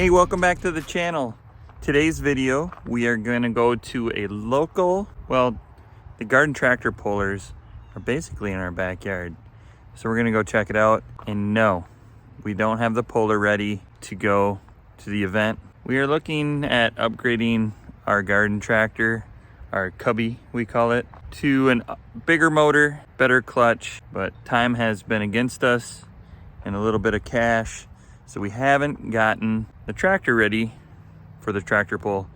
Hey, welcome back to the channel. Today's video, we are going to go to a local, well, the garden tractor pullers are basically in our backyard. So we're going to go check it out. And no, we don't have the puller ready to go to the event. We are looking at upgrading our garden tractor, our cubby we call it, to a bigger motor, better clutch, but time has been against us and a little bit of cash. So we haven't gotten the tractor ready for the tractor pull,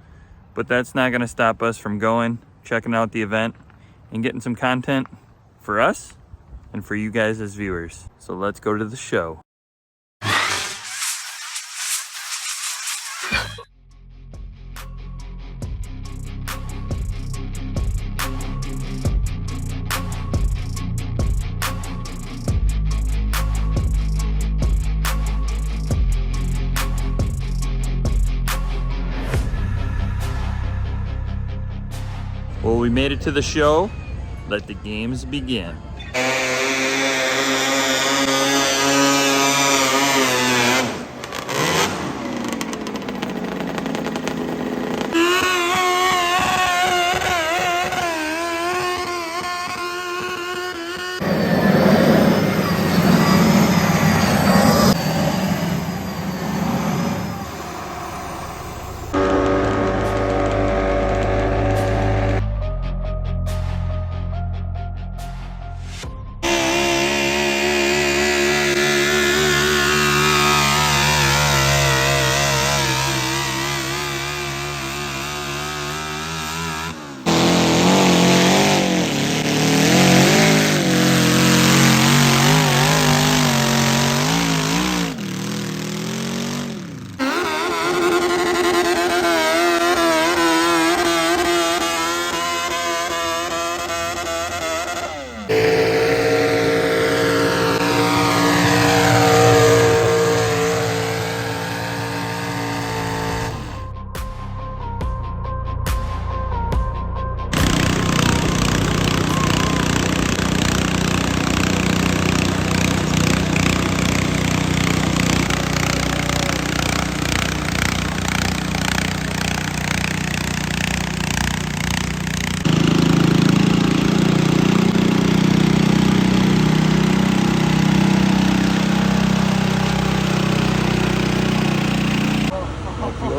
but that's not gonna stop us from going, checking out the event and getting some content for us and for you guys as viewers. So let's go to the show. Well, we made it to the show. Let the games begin.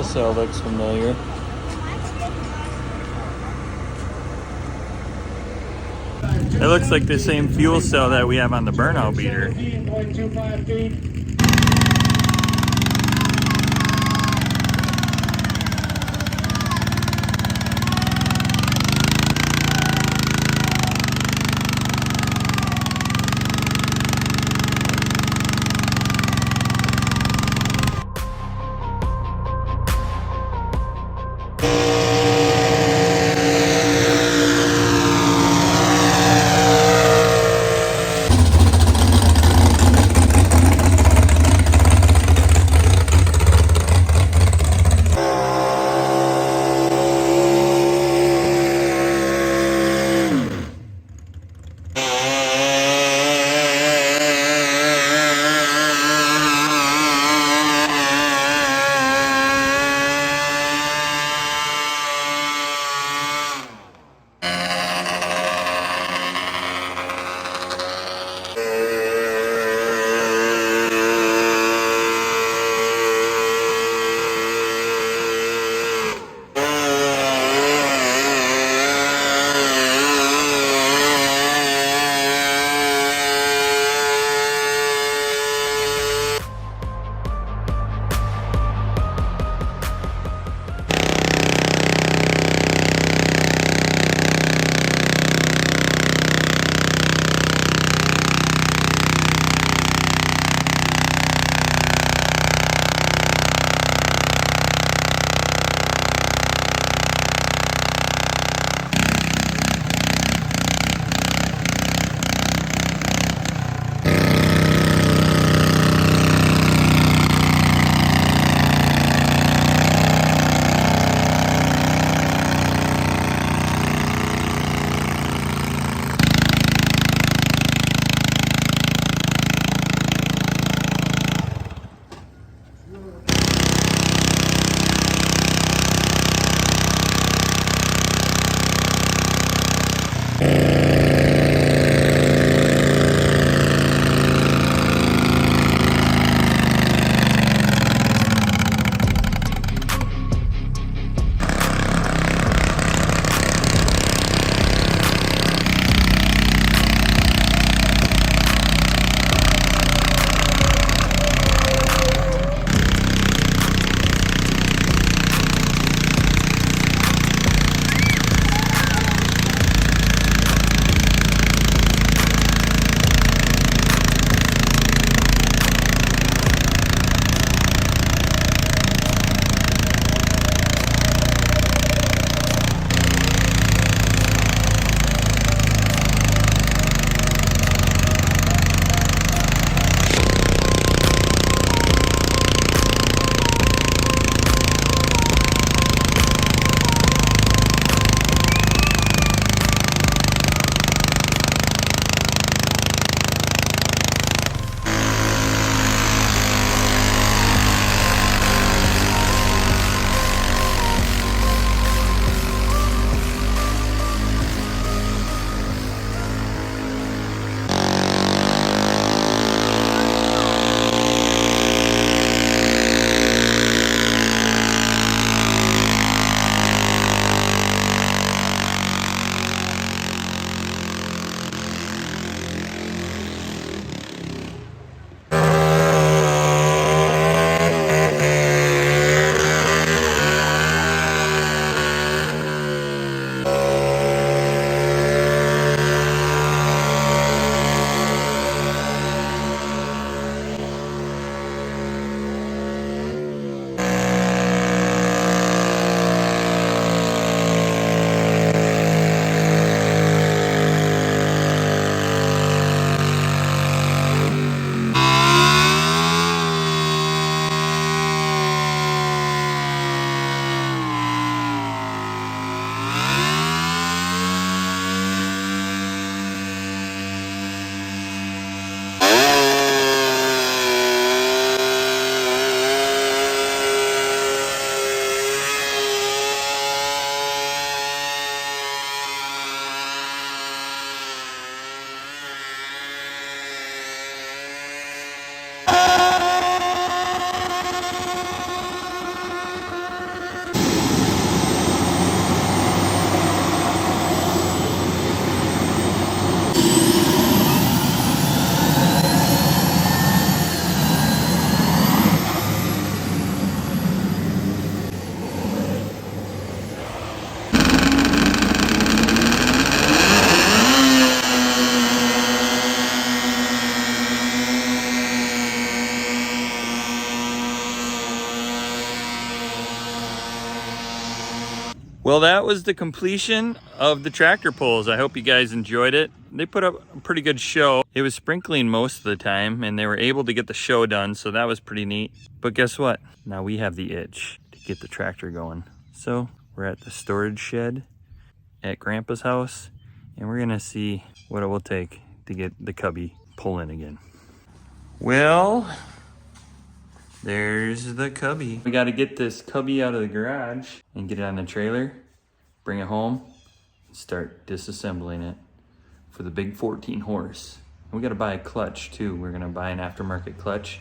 Cell looks familiar. It looks like the same fuel cell that we have on the burnout beater. Well, that was the completion of the tractor pulls. I hope you guys enjoyed it. They put up a pretty good show. It was sprinkling most of the time and they were able to get the show done, so that was pretty neat. But guess what? Now we have the itch to get the tractor going. So we're at the storage shed at Grandpa's house and we're gonna see what it will take to get the cubby pulling again. Well, there's the cubby. We got to get this cubby out of the garage and get it on the trailer, bring it home, and start disassembling it for the big 14 horse. And we got to buy a clutch too. We're going to buy an aftermarket clutch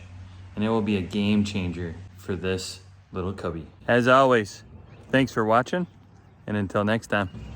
and it will be a game changer for this little cubby. As always, thanks for watching and until next time.